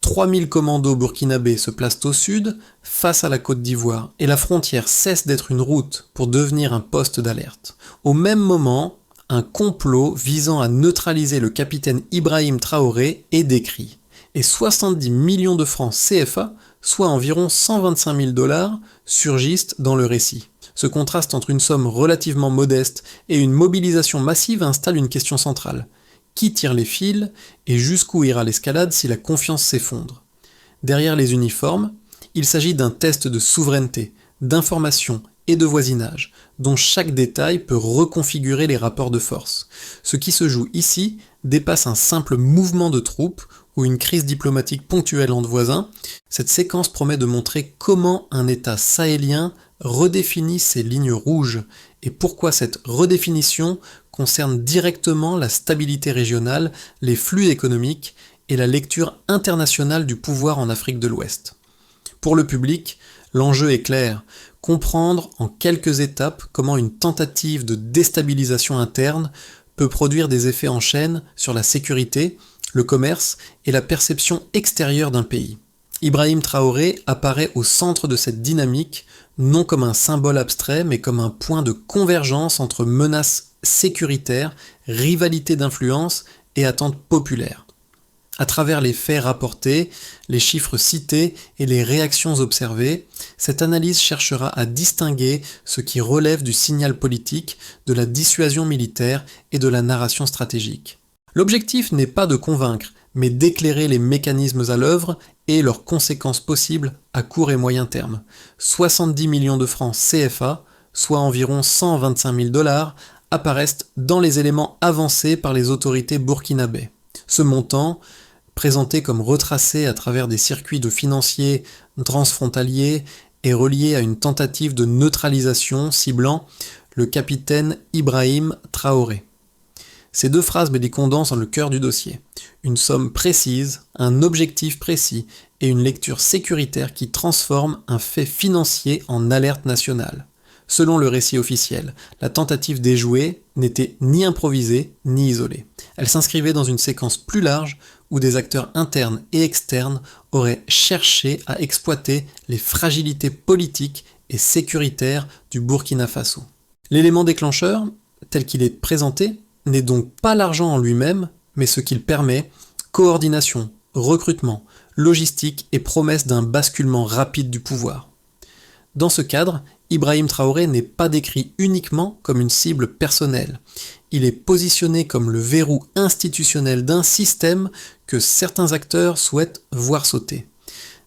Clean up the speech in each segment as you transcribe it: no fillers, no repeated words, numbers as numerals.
3000 commandos burkinabés se placent au sud, face à la Côte d'Ivoire, et la frontière cesse d'être une route pour devenir un poste d'alerte. Au même moment, un complot visant à neutraliser le capitaine Ibrahim Traoré est décrit, et 70 millions de francs CFA, soit environ 125 000 $, surgissent dans le récit. Ce contraste entre une somme relativement modeste et une mobilisation massive installe une question centrale. Qui tire les fils et jusqu'où ira l'escalade si la confiance s'effondre? Derrière les uniformes, il s'agit d'un test de souveraineté, d'information et de voisinage, dont chaque détail peut reconfigurer les rapports de force. Ce qui se joue ici dépasse un simple mouvement de troupes ou une crise diplomatique ponctuelle entre voisins. Cette séquence promet de montrer comment un État sahélien redéfinit ses lignes rouges et pourquoi cette redéfinition concerne directement la stabilité régionale, les flux économiques et la lecture internationale du pouvoir en Afrique de l'Ouest. Pour le public, l'enjeu est clair, comprendre en quelques étapes comment une tentative de déstabilisation interne peut produire des effets en chaîne sur la sécurité, le commerce et la perception extérieure d'un pays. Ibrahim Traoré apparaît au centre de cette dynamique, non comme un symbole abstrait, mais comme un point de convergence entre menaces sécuritaires, rivalité d'influence et attentes populaires. À travers les faits rapportés, les chiffres cités et les réactions observées, cette analyse cherchera à distinguer ce qui relève du signal politique, de la dissuasion militaire et de la narration stratégique. L'objectif n'est pas de convaincre, mais d'éclairer les mécanismes à l'œuvre et leurs conséquences possibles à court et moyen terme. 70 millions de francs CFA, soit environ 125 000 $, apparaissent dans les éléments avancés par les autorités burkinabées. Ce montant, présenté comme retracé à travers des circuits de financiers transfrontaliers, est relié à une tentative de neutralisation ciblant le capitaine Ibrahim Traoré. Ces deux phrases me les condensent dans le cœur du dossier. Une somme précise, un objectif précis et une lecture sécuritaire qui transforme un fait financier en alerte nationale. Selon le récit officiel, la tentative déjouée n'était ni improvisée ni isolée. Elle s'inscrivait dans une séquence plus large où des acteurs internes et externes auraient cherché à exploiter les fragilités politiques et sécuritaires du Burkina Faso. L'élément déclencheur, tel qu'il est présenté, n'est donc pas l'argent en lui-même, mais ce qu'il permet, coordination, recrutement, logistique et promesse d'un basculement rapide du pouvoir. Dans ce cadre, Ibrahim Traoré n'est pas décrit uniquement comme une cible personnelle. Il est positionné comme le verrou institutionnel d'un système que certains acteurs souhaitent voir sauter.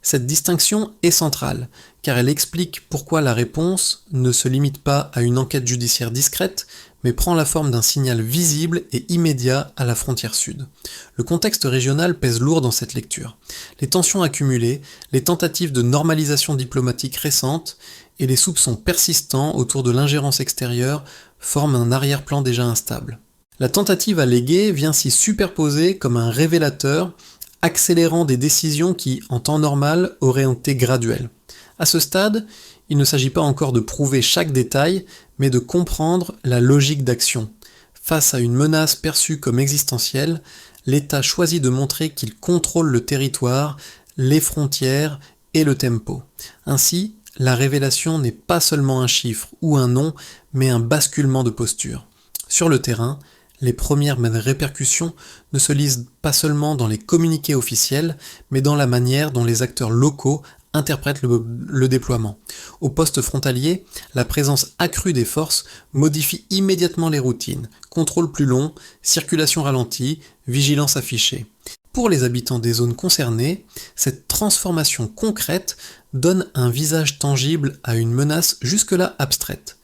Cette distinction est centrale, car elle explique pourquoi la réponse ne se limite pas à une enquête judiciaire discrète, mais prend la forme d'un signal visible et immédiat à la frontière sud. Le contexte régional pèse lourd dans cette lecture. Les tensions accumulées, les tentatives de normalisation diplomatique récentes et les soupçons persistants autour de l'ingérence extérieure forment un arrière-plan déjà instable. La tentative alléguée vient s'y superposer comme un révélateur, accélérant des décisions qui, en temps normal, auraient été graduelles. À ce stade, il ne s'agit pas encore de prouver chaque détail, mais de comprendre la logique d'action. Face à une menace perçue comme existentielle, l'État choisit de montrer qu'il contrôle le territoire, les frontières et le tempo. Ainsi, la révélation n'est pas seulement un chiffre ou un nom, mais un basculement de posture. Sur le terrain, les premières répercussions ne se lisent pas seulement dans les communiqués officiels, mais dans la manière dont les acteurs locaux interprètent le déploiement. Au poste frontalier, la présence accrue des forces modifie immédiatement les routines. Contrôle plus long, circulation ralentie, vigilance affichée. Pour les habitants des zones concernées, cette transformation concrète donne un visage tangible à une menace jusque-là abstraite.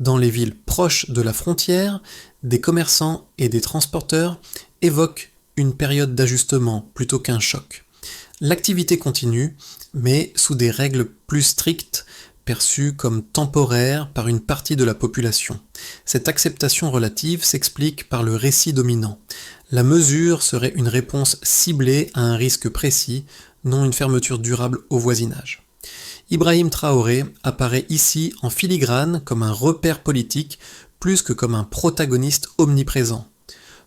Dans les villes proches de la frontière, des commerçants et des transporteurs évoquent une période d'ajustement plutôt qu'un choc. L'activité continue, mais sous des règles plus strictes, perçues comme temporaires par une partie de la population. Cette acceptation relative s'explique par le récit dominant. La mesure serait une réponse ciblée à un risque précis, non une fermeture durable au voisinage. Ibrahim Traoré apparaît ici en filigrane comme un repère politique plus que comme un protagoniste omniprésent.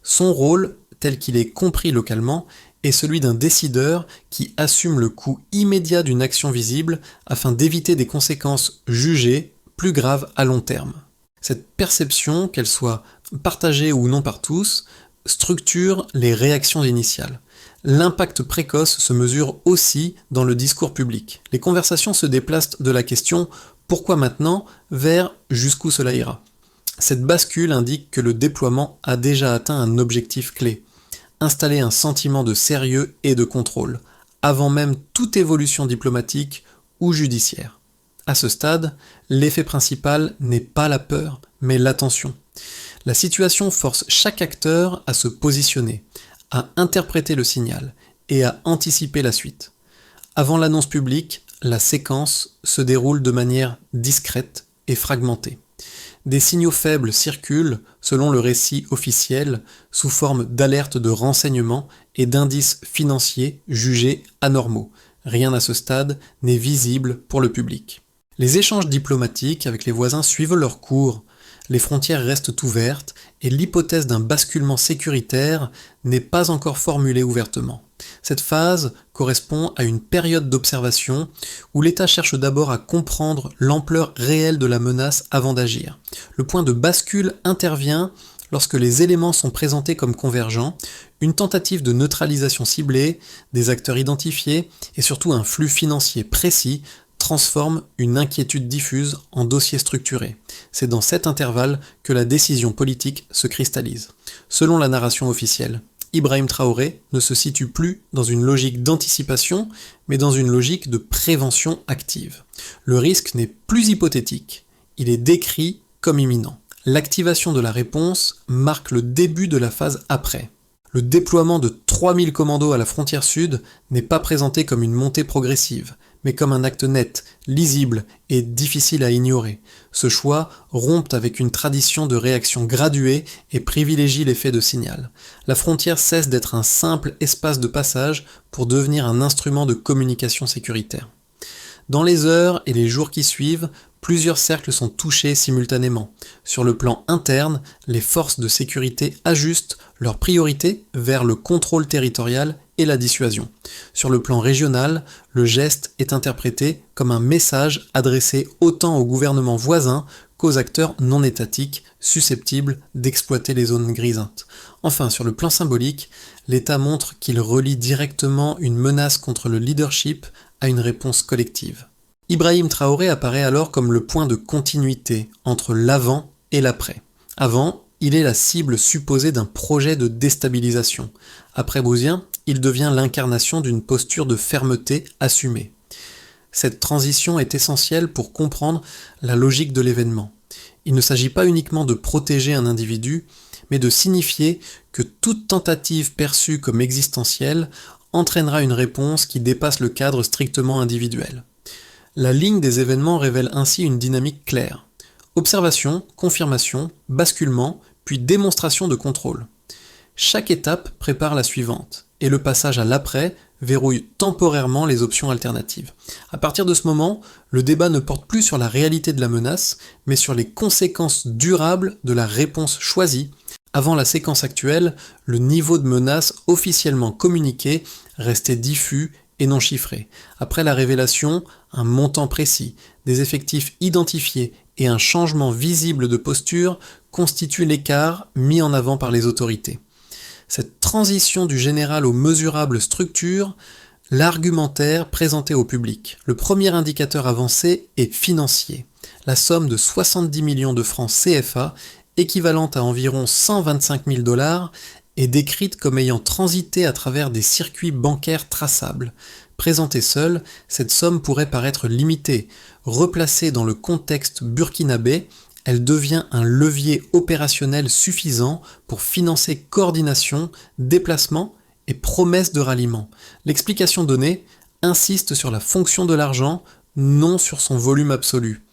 Son rôle, tel qu'il est compris localement, est celui d'un décideur qui assume le coût immédiat d'une action visible afin d'éviter des conséquences jugées plus graves à long terme. Cette perception, qu'elle soit partagée ou non par tous, structure les réactions initiales. L'impact précoce se mesure aussi dans le discours public. Les conversations se déplacent de la question « pourquoi maintenant ?» vers « jusqu'où cela ira ?» Cette bascule indique que le déploiement a déjà atteint un objectif clé, installer un sentiment de sérieux et de contrôle, avant même toute évolution diplomatique ou judiciaire. À ce stade, l'effet principal n'est pas la peur, mais l'attention. La situation force chaque acteur à se positionner, à interpréter le signal et à anticiper la suite. Avant l'annonce publique, la séquence se déroule de manière discrète et fragmentée. Des signaux faibles circulent, selon le récit officiel, sous forme d'alertes de renseignement et d'indices financiers jugés anormaux. Rien à ce stade n'est visible pour le public. Les échanges diplomatiques avec les voisins suivent leur cours, les frontières restent ouvertes et l'hypothèse d'un basculement sécuritaire n'est pas encore formulée ouvertement. Cette phase correspond à une période d'observation où l'État cherche d'abord à comprendre l'ampleur réelle de la menace avant d'agir. Le point de bascule intervient lorsque les éléments sont présentés comme convergents, une tentative de neutralisation ciblée, des acteurs identifiés et surtout un flux financier précis transforme une inquiétude diffuse en dossier structuré. C'est dans cet intervalle que la décision politique se cristallise. Selon la narration officielle, Ibrahim Traoré ne se situe plus dans une logique d'anticipation, mais dans une logique de prévention active. Le risque n'est plus hypothétique, il est décrit comme imminent. L'activation de la réponse marque le début de la phase après. Le déploiement de 3000 commandos à la frontière sud n'est pas présenté comme une montée progressive, mais comme un acte net, lisible et difficile à ignorer. Ce choix rompt avec une tradition de réaction graduée et privilégie l'effet de signal. La frontière cesse d'être un simple espace de passage pour devenir un instrument de communication sécuritaire. Dans les heures et les jours qui suivent, plusieurs cercles sont touchés simultanément. Sur le plan interne, les forces de sécurité ajustent leurs priorités vers le contrôle territorial et la dissuasion. Sur le plan régional, le geste est interprété comme un message adressé autant aux gouvernements voisins qu'aux acteurs non étatiques susceptibles d'exploiter les zones grisantes. Enfin, sur le plan symbolique, l'État montre qu'il relie directement une menace contre le leadership à une réponse collective. Ibrahim Traoré apparaît alors comme le point de continuité entre l'avant et l'après. Avant, il est la cible supposée d'un projet de déstabilisation. Après Bouzien, il devient l'incarnation d'une posture de fermeté assumée. Cette transition est essentielle pour comprendre la logique de l'événement. Il ne s'agit pas uniquement de protéger un individu, mais de signifier que toute tentative perçue comme existentielle entraînera une réponse qui dépasse le cadre strictement individuel. La ligne des événements révèle ainsi une dynamique claire. Observation, confirmation, basculement, puis démonstration de contrôle. Chaque étape prépare la suivante, et le passage à l'après verrouille temporairement les options alternatives. À partir de ce moment, le débat ne porte plus sur la réalité de la menace, mais sur les conséquences durables de la réponse choisie. Avant la séquence actuelle, le niveau de menace officiellement communiqué restait diffus et non chiffré. Après la révélation, un montant précis, des effectifs identifiés et un changement visible de posture constituent l'écart mis en avant par les autorités. Cette transition du général aux mesurables structure l'argumentaire présenté au public. Le premier indicateur avancé est financier. La somme de 70 millions de francs CFA, équivalente à environ 125 000 $, est décrite comme ayant transité à travers des circuits bancaires traçables. Présentée seule, cette somme pourrait paraître limitée. Replacée dans le contexte burkinabé, elle devient un levier opérationnel suffisant pour financer coordination, déplacement et promesses de ralliement. L'explication donnée insiste sur la fonction de l'argent, non sur son volume absolu.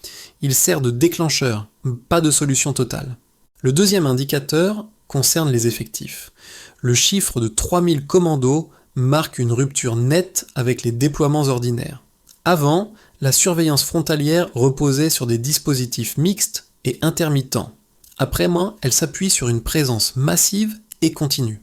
Il sert de déclencheur, pas de solution totale. Le deuxième indicateur concerne les effectifs. Le chiffre de 3000 commandos marque une rupture nette avec les déploiements ordinaires. Avant, la surveillance frontalière reposait sur des dispositifs mixtes et intermittents. Après, elle s'appuie sur une présence massive et continue.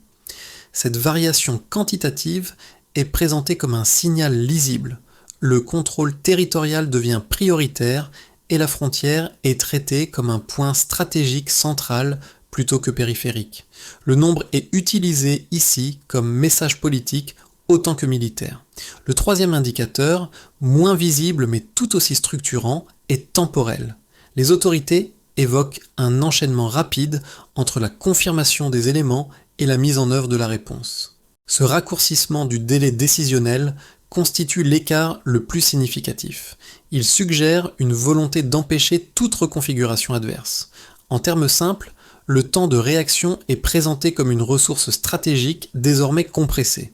cette variation quantitative est présentée comme un signal lisible. Le contrôle territorial devient prioritaire et la frontière est traitée comme un point stratégique central plutôt que périphérique. Le nombre est utilisé ici comme message politique autant que militaire. Le troisième indicateur, moins visible mais tout aussi structurant, est temporel. Les autorités évoquent un enchaînement rapide entre la confirmation des éléments et la mise en œuvre de la réponse. Ce raccourcissement du délai décisionnel constitue l'écart le plus significatif. Il suggère une volonté d'empêcher toute reconfiguration adverse. En termes simples, le temps de réaction est présenté comme une ressource stratégique désormais compressée.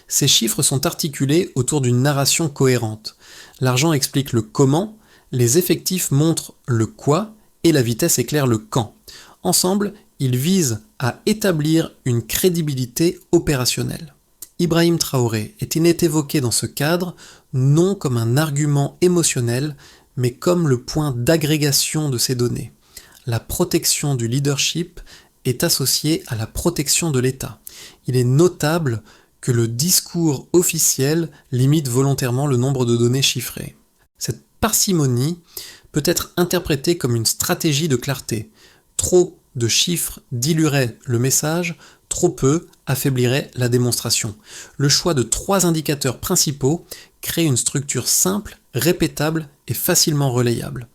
Ces chiffres sont articulés autour d'une narration cohérente. L'argent explique le comment, les effectifs montrent le quoi et la vitesse éclaire le quand. Ensemble, ils visent à établir une crédibilité opérationnelle. Ibrahim Traoré est évoqué dans ce cadre non comme un argument émotionnel, mais comme le point d'agrégation de ces données. La protection du leadership est associée à la protection de l'État. Il est notable que le discours officiel limite volontairement le nombre de données chiffrées. Cette parcimonie peut être interprétée comme une stratégie de clarté. Trop de chiffres diluerait le message, trop peu affaiblirait la démonstration. Le choix de 3 indicateurs principaux crée une structure simple, répétable et facilement relayable.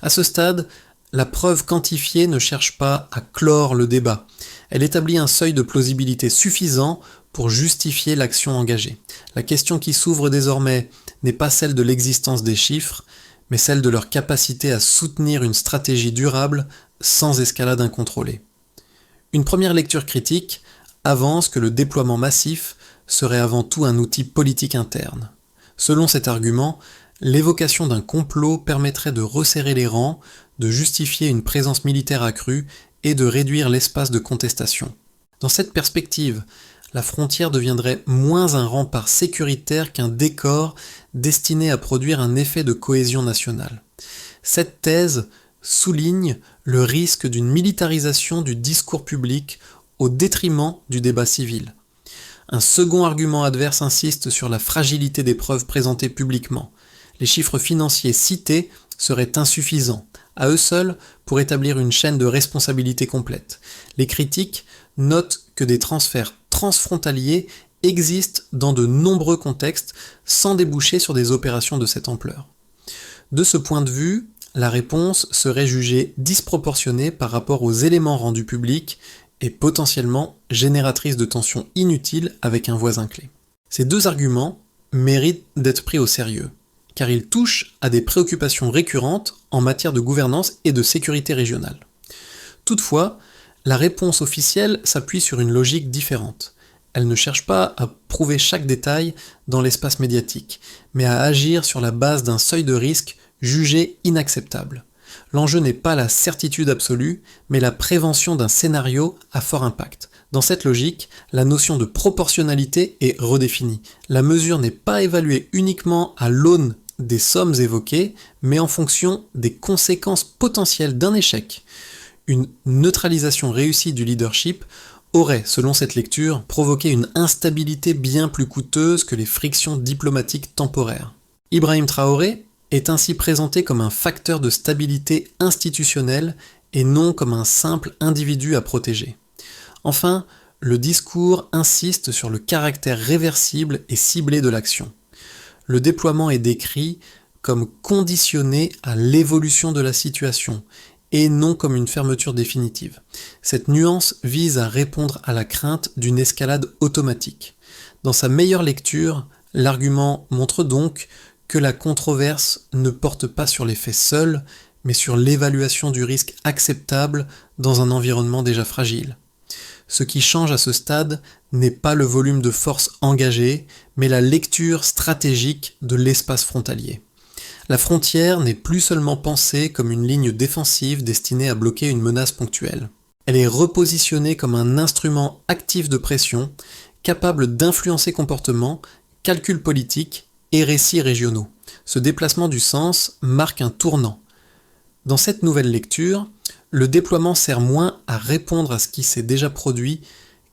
À ce stade, la preuve quantifiée ne cherche pas à clore le débat. Elle établit un seuil de plausibilité suffisant pour justifier l'action engagée. La question qui s'ouvre désormais n'est pas celle de l'existence des chiffres, mais celle de leur capacité à soutenir une stratégie durable sans escalade incontrôlée. Une première lecture critique avance que le déploiement massif serait avant tout un outil politique interne. Selon cet argument, l'évocation d'un complot permettrait de resserrer les rangs, de justifier une présence militaire accrue et de réduire l'espace de contestation. Dans cette perspective, la frontière deviendrait moins un rempart sécuritaire qu'un décor destiné à produire un effet de cohésion nationale. Cette thèse souligne le risque d'une militarisation du discours public au détriment du débat civil. Un second argument adverse insiste sur la fragilité des preuves présentées publiquement. Les chiffres financiers cités seraient insuffisants, à eux seuls, pour établir une chaîne de responsabilité complète. Les critiques notent que des transferts transfrontaliers existent dans de nombreux contextes sans déboucher sur des opérations de cette ampleur. De ce point de vue, la réponse serait jugée disproportionnée par rapport aux éléments rendus publics et potentiellement génératrice de tensions inutiles avec un voisin clé. Ces 2 arguments méritent d'être pris au sérieux, car ils touchent à des préoccupations récurrentes en matière de gouvernance et de sécurité régionale. Toutefois, la réponse officielle s'appuie sur une logique différente. Elle ne cherche pas à prouver chaque détail dans l'espace médiatique, mais à agir sur la base d'un seuil de risque jugé inacceptable. L'enjeu n'est pas la certitude absolue, mais la prévention d'un scénario à fort impact. Dans cette logique, la notion de proportionnalité est redéfinie. La mesure n'est pas évaluée uniquement à l'aune des sommes évoquées, mais en fonction des conséquences potentielles d'un échec. Une neutralisation réussie du leadership aurait, selon cette lecture, provoqué une instabilité bien plus coûteuse que les frictions diplomatiques temporaires. Ibrahim Traoré est ainsi présenté comme un facteur de stabilité institutionnelle et non comme un simple individu à protéger. Enfin, le discours insiste sur le caractère réversible et ciblé de l'action. Le déploiement est décrit comme conditionné à l'évolution de la situation et non comme une fermeture définitive. Cette nuance vise à répondre à la crainte d'une escalade automatique. Dans sa meilleure lecture, l'argument montre donc que la controverse ne porte pas sur les faits seuls, mais sur l'évaluation du risque acceptable dans un environnement déjà fragile. Ce qui change à ce stade n'est pas le volume de forces engagées, mais la lecture stratégique de l'espace frontalier. La frontière n'est plus seulement pensée comme une ligne défensive destinée à bloquer une menace ponctuelle. Elle est repositionnée comme un instrument actif de pression, capable d'influencer comportements, calculs politiques et récits régionaux. Ce déplacement du sens marque un tournant. Dans cette nouvelle lecture, le déploiement sert moins à répondre à ce qui s'est déjà produit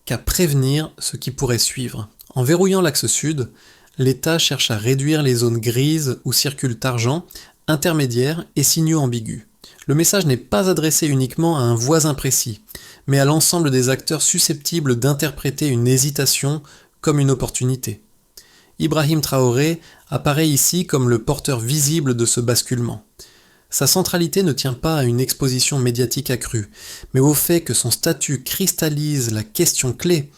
qu'à prévenir ce qui pourrait suivre. En verrouillant l'axe sud, l'État cherche à réduire les zones grises où circulent argent, intermédiaires et signaux ambigus. Le message n'est pas adressé uniquement à un voisin précis, mais à l'ensemble des acteurs susceptibles d'interpréter une hésitation comme une opportunité. Ibrahim Traoré apparaît ici comme le porteur visible de ce basculement. Sa centralité ne tient pas à une exposition médiatique accrue, mais au fait que son statut cristallise la question clé: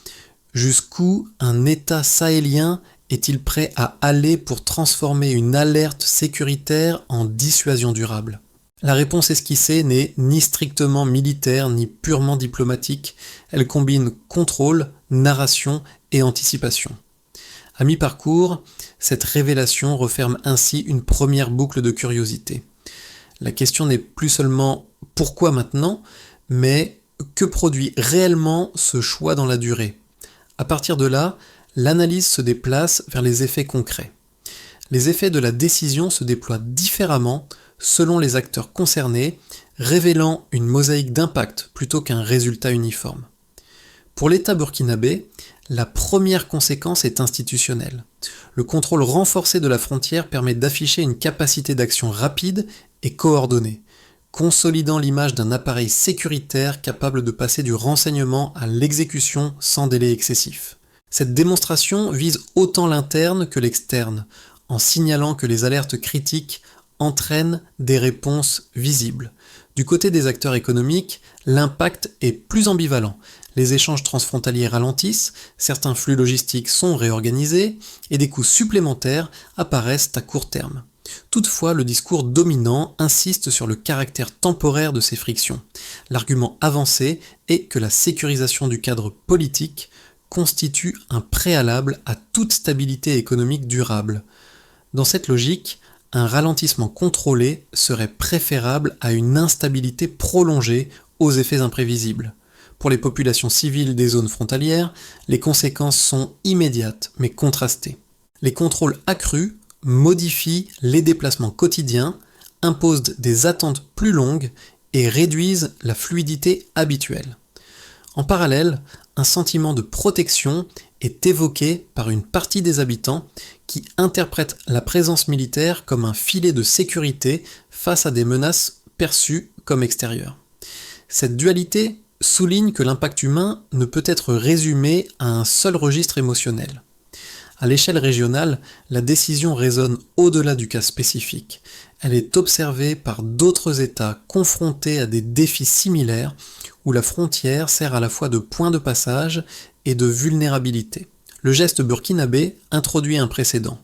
jusqu'où un État sahélien est-il prêt à aller pour transformer une alerte sécuritaire en dissuasion durable? La réponse esquissée n'est ni strictement militaire ni purement diplomatique, elle combine contrôle, narration et anticipation. À mi-parcours, cette révélation referme ainsi une première boucle de curiosité. La question n'est plus seulement pourquoi maintenant, mais que produit réellement ce choix dans la durée? À partir de là, l'analyse se déplace vers les effets concrets. Les effets de la décision se déploient différemment selon les acteurs concernés, révélant une mosaïque d'impact plutôt qu'un résultat uniforme. Pour l'État burkinabé, la première conséquence est institutionnelle. Le contrôle renforcé de la frontière permet d'afficher une capacité d'action rapide et coordonnée, consolidant l'image d'un appareil sécuritaire capable de passer du renseignement à l'exécution sans délai excessif. Cette démonstration vise autant l'interne que l'externe, en signalant que les alertes critiques entraînent des réponses visibles. Du côté des acteurs économiques, l'impact est plus ambivalent. Les échanges transfrontaliers ralentissent, certains flux logistiques sont réorganisés et des coûts supplémentaires apparaissent à court terme. Toutefois, le discours dominant insiste sur le caractère temporaire de ces frictions. L'argument avancé est que la sécurisation du cadre politique constitue un préalable à toute stabilité économique durable. Dans cette logique, un ralentissement contrôlé serait préférable à une instabilité prolongée aux effets imprévisibles. Pour les populations civiles des zones frontalières, les conséquences sont immédiates mais contrastées. Les contrôles accrus modifient les déplacements quotidiens, imposent des attentes plus longues et réduisent la fluidité habituelle. En parallèle, un sentiment de protection est évoqué par une partie des habitants qui interprètent la présence militaire comme un filet de sécurité face à des menaces perçues comme extérieures. Cette dualité souligne que l'impact humain ne peut être résumé à un seul registre émotionnel. À l'échelle régionale, la décision résonne au-delà du cas spécifique. Elle est observée par d'autres États confrontés à des défis similaires où la frontière sert à la fois de point de passage et de vulnérabilité. Le geste burkinabé introduit un précédent.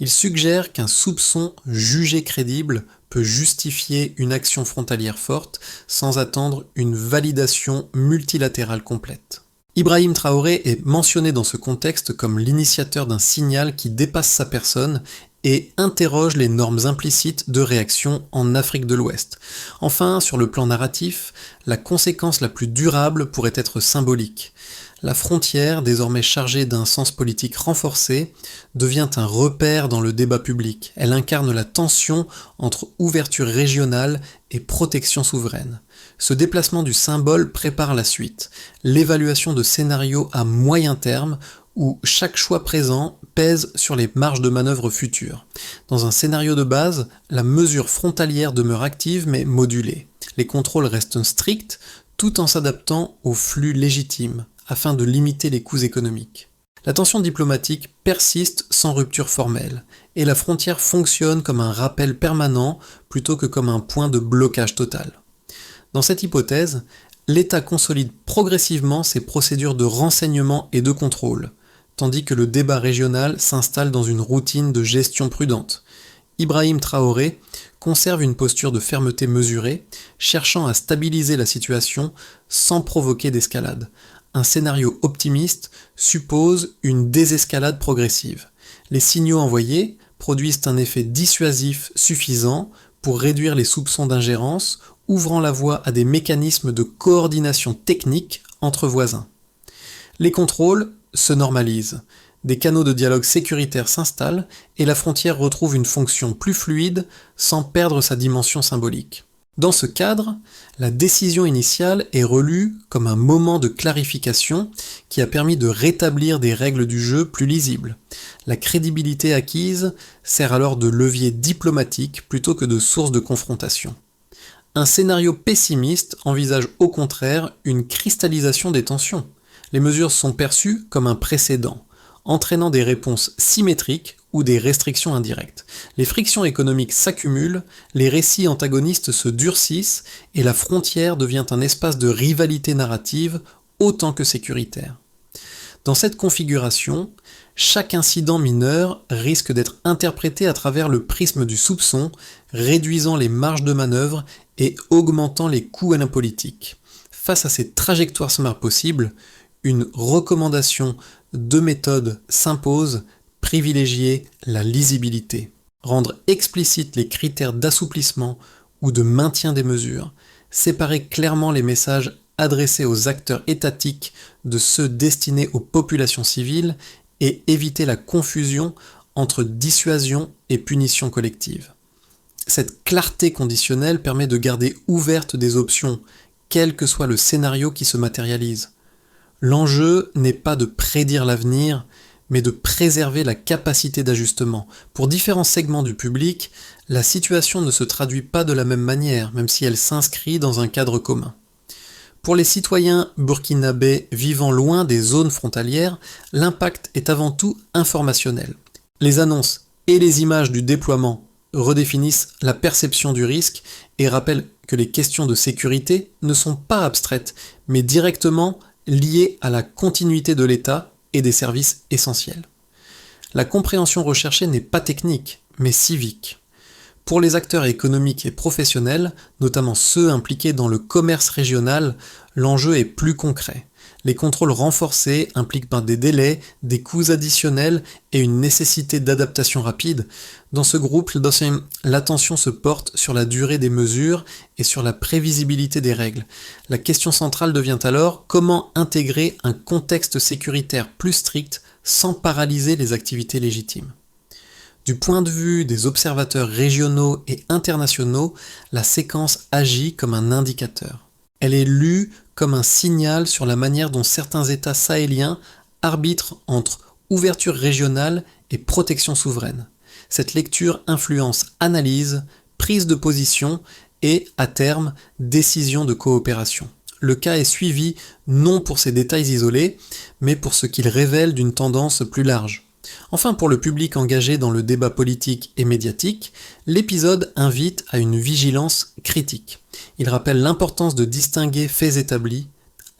Il suggère qu'un soupçon jugé crédible peut justifier une action frontalière forte sans attendre une validation multilatérale complète. Ibrahim Traoré est mentionné dans ce contexte comme l'initiateur d'un signal qui dépasse sa personne et interroge les normes implicites de réaction en Afrique de l'Ouest. Enfin, sur le plan narratif, la conséquence la plus durable pourrait être symbolique. La frontière, désormais chargée d'un sens politique renforcé, devient un repère dans le débat public. Elle incarne la tension entre ouverture régionale et protection souveraine. Ce déplacement du symbole prépare la suite, l'évaluation de scénarios à moyen terme où chaque choix présent pèse sur les marges de manœuvre futures. Dans un scénario de base, la mesure frontalière demeure active mais modulée. Les contrôles restent stricts tout en s'adaptant aux flux légitimes, afin de limiter les coûts économiques. La tension diplomatique persiste sans rupture formelle, et la frontière fonctionne comme un rappel permanent plutôt que comme un point de blocage total. Dans cette hypothèse, l'État consolide progressivement ses procédures de renseignement et de contrôle, tandis que le débat régional s'installe dans une routine de gestion prudente. Ibrahim Traoré conserve une posture de fermeté mesurée, cherchant à stabiliser la situation sans provoquer d'escalade. Un scénario optimiste suppose une désescalade progressive. Les signaux envoyés produisent un effet dissuasif suffisant pour réduire les soupçons d'ingérence, ouvrant la voie à des mécanismes de coordination technique entre voisins. Les contrôles se normalisent, des canaux de dialogue sécuritaire s'installent et la frontière retrouve une fonction plus fluide sans perdre sa dimension symbolique. Dans ce cadre, la décision initiale est relue comme un moment de clarification qui a permis de rétablir des règles du jeu plus lisibles. La crédibilité acquise sert alors de levier diplomatique plutôt que de source de confrontation. Un scénario pessimiste envisage au contraire une cristallisation des tensions. Les mesures sont perçues comme un précédent, entraînant des réponses symétriques ou des restrictions indirectes. Les frictions économiques s'accumulent, les récits antagonistes se durcissent et la frontière devient un espace de rivalité narrative autant que sécuritaire. Dans cette configuration, chaque incident mineur risque d'être interprété à travers le prisme du soupçon, réduisant les marges de manœuvre et augmentant les coûts à la politique. Face à ces trajectoires sommaires possibles, une recommandation de méthode s'impose: privilégier la lisibilité, rendre explicites les critères d'assouplissement ou de maintien des mesures, séparer clairement les messages adressés aux acteurs étatiques de ceux destinés aux populations civiles et éviter la confusion entre dissuasion et punition collective. Cette clarté conditionnelle permet de garder ouvertes des options, quel que soit le scénario qui se matérialise. L'enjeu n'est pas de prédire l'avenir, mais de préserver la capacité d'ajustement. Pour différents segments du public, la situation ne se traduit pas de la même manière, même si elle s'inscrit dans un cadre commun. Pour les citoyens burkinabés vivant loin des zones frontalières, l'impact est avant tout informationnel. Les annonces et les images du déploiement redéfinissent la perception du risque et rappellent que les questions de sécurité ne sont pas abstraites, mais directement liées à la continuité de l'État et des services essentiels. La compréhension recherchée n'est pas technique, mais civique. Pour les acteurs économiques et professionnels, notamment ceux impliqués dans le commerce régional, l'enjeu est plus concret. Les contrôles renforcés impliquent des délais, des coûts additionnels et une nécessité d'adaptation rapide. Dans ce groupe, l'attention se porte sur la durée des mesures et sur la prévisibilité des règles. La question centrale devient alors: comment intégrer un contexte sécuritaire plus strict sans paralyser les activités légitimes ? Du point de vue des observateurs régionaux et internationaux, la séquence agit comme un indicateur. Elle est lue comme un signal sur la manière dont certains États sahéliens arbitrent entre ouverture régionale et protection souveraine. Cette lecture influence analyse, prise de position et, à terme, décision de coopération. Le cas est suivi non pour ses détails isolés, mais pour ce qu'il révèle d'une tendance plus large. Enfin, pour le public engagé dans le débat politique et médiatique, l'épisode invite à une vigilance critique. Il rappelle l'importance de distinguer faits établis,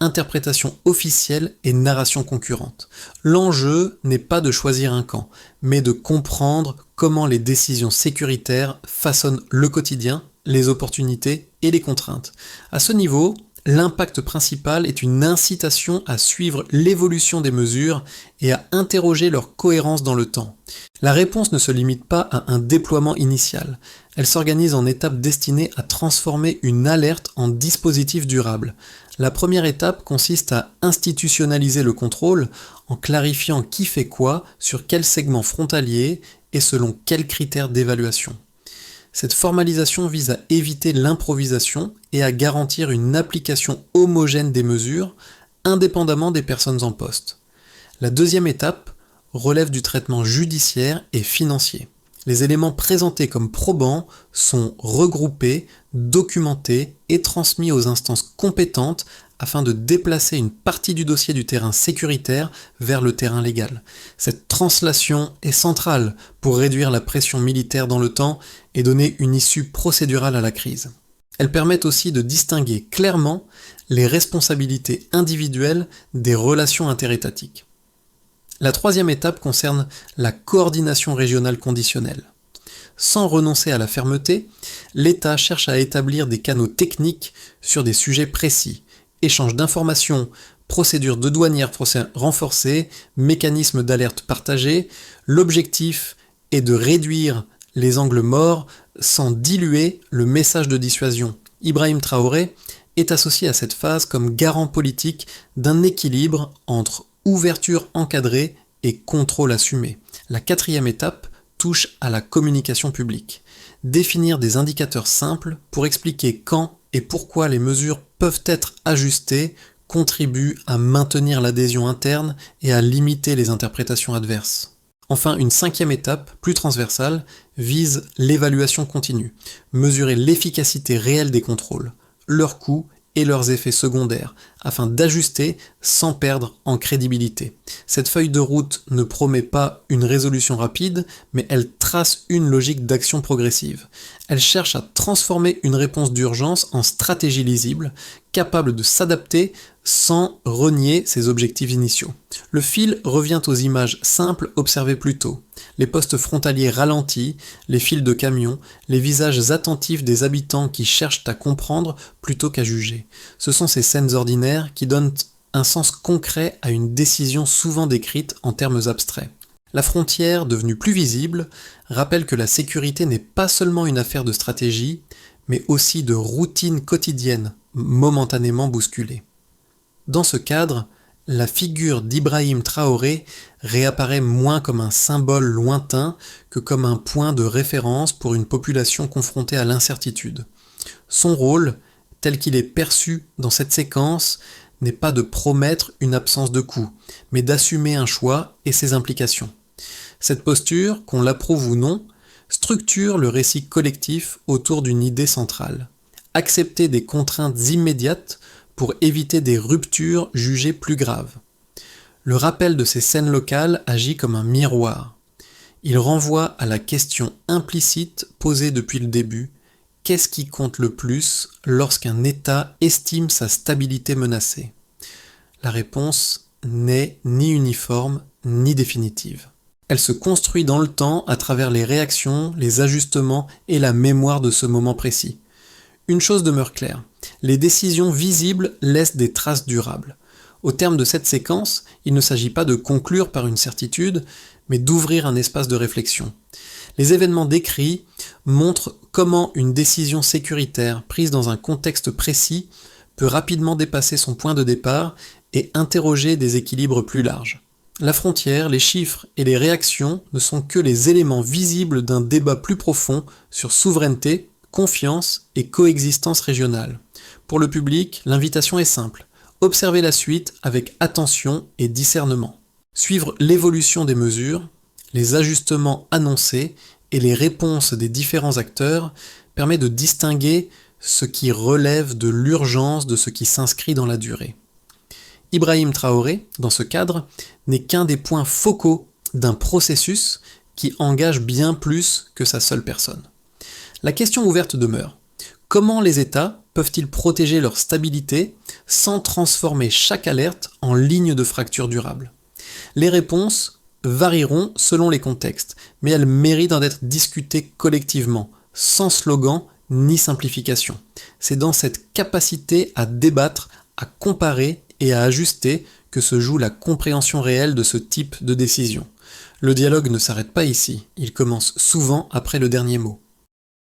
interprétation officielle et narration concurrente. L'enjeu n'est pas de choisir un camp, mais de comprendre comment les décisions sécuritaires façonnent le quotidien, les opportunités et les contraintes. À ce niveau, l'impact principal est une incitation à suivre l'évolution des mesures et à interroger leur cohérence dans le temps. La réponse ne se limite pas à un déploiement initial. Elle s'organise en étapes destinées à transformer une alerte en dispositif durable. La première étape consiste à institutionnaliser le contrôle en clarifiant qui fait quoi, sur quel segment frontalier et selon quels critères d'évaluation. Cette formalisation vise à éviter l'improvisation et à garantir une application homogène des mesures, indépendamment des personnes en poste. La deuxième étape relève du traitement judiciaire et financier. Les éléments présentés comme probants sont regroupés, documentés et transmis aux instances compétentes afin de déplacer une partie du dossier du terrain sécuritaire vers le terrain légal. Cette translation est centrale pour réduire la pression militaire dans le temps et donner une issue procédurale à la crise. Elle permet aussi de distinguer clairement les responsabilités individuelles des relations interétatiques. La troisième étape concerne la coordination régionale conditionnelle. Sans renoncer à la fermeté, l'État cherche à établir des canaux techniques sur des sujets précis: échange d'informations, procédures de douanières renforcées, mécanismes d'alerte partagés. L'objectif est de réduire les angles morts sans diluer le message de dissuasion. Ibrahim Traoré est associé à cette phase comme garant politique d'un équilibre entre ouverture encadrée et contrôle assumé. La quatrième étape touche à la communication publique. Définir des indicateurs simples pour expliquer quand et pourquoi les mesures peuvent être ajustées contribue à maintenir l'adhésion interne et à limiter les interprétations adverses. Enfin, une cinquième étape, plus transversale, vise l'évaluation continue, mesurer l'efficacité réelle des contrôles, leurs coûts et leurs effets secondaires, afin d'ajuster sans perdre en crédibilité. Cette feuille de route ne promet pas une résolution rapide, mais elle trace une logique d'action progressive. Elle cherche à transformer une réponse d'urgence en stratégie lisible, capable de s'adapter sans renier ses objectifs initiaux. Le fil revient aux images simples observées plus tôt. Les postes frontaliers ralentis, les files de camions, les visages attentifs des habitants qui cherchent à comprendre plutôt qu'à juger. Ce sont ces scènes ordinaires qui donnent un sens concret à une décision souvent décrite en termes abstraits. La frontière, devenue plus visible, rappelle que la sécurité n'est pas seulement une affaire de stratégie, mais aussi de routine quotidienne, momentanément bousculée. Dans ce cadre, la figure d'Ibrahim Traoré réapparaît moins comme un symbole lointain que comme un point de référence pour une population confrontée à l'incertitude. Son rôle, tel qu'il est perçu dans cette séquence, n'est pas de promettre une absence de coût, mais d'assumer un choix et ses implications. Cette posture, qu'on l'approuve ou non, structure le récit collectif autour d'une idée centrale. Accepter des contraintes immédiates pour éviter des ruptures jugées plus graves. Le rappel de ces scènes locales agit comme un miroir. Il renvoie à la question implicite posée depuis le début: qu'est-ce qui compte le plus lorsqu'un État estime sa stabilité menacée? La réponse n'est ni uniforme ni définitive. Elle se construit dans le temps à travers les réactions, les ajustements et la mémoire de ce moment précis. Une chose demeure claire, les décisions visibles laissent des traces durables. Au terme de cette séquence, il ne s'agit pas de conclure par une certitude, mais d'ouvrir un espace de réflexion. Les événements décrits montrent comment une décision sécuritaire prise dans un contexte précis peut rapidement dépasser son point de départ et interroger des équilibres plus larges. La frontière, les chiffres et les réactions ne sont que les éléments visibles d'un débat plus profond sur souveraineté, confiance et coexistence régionale. Pour le public, l'invitation est simple: observer la suite avec attention et discernement. Suivre l'évolution des mesures, les ajustements annoncés et les réponses des différents acteurs permet de distinguer ce qui relève de l'urgence de ce qui s'inscrit dans la durée. Ibrahim Traoré, dans ce cadre, n'est qu'un des points focaux d'un processus qui engage bien plus que sa seule personne. La question ouverte demeure: comment les États peuvent-ils protéger leur stabilité sans transformer chaque alerte en ligne de fracture durable? Les réponses varieront selon les contextes, mais elles méritent d'être discutées collectivement, sans slogan ni simplification. C'est dans cette capacité à débattre, à comparer et à ajuster que se joue la compréhension réelle de ce type de décision. Le dialogue ne s'arrête pas ici, il commence souvent après le dernier mot.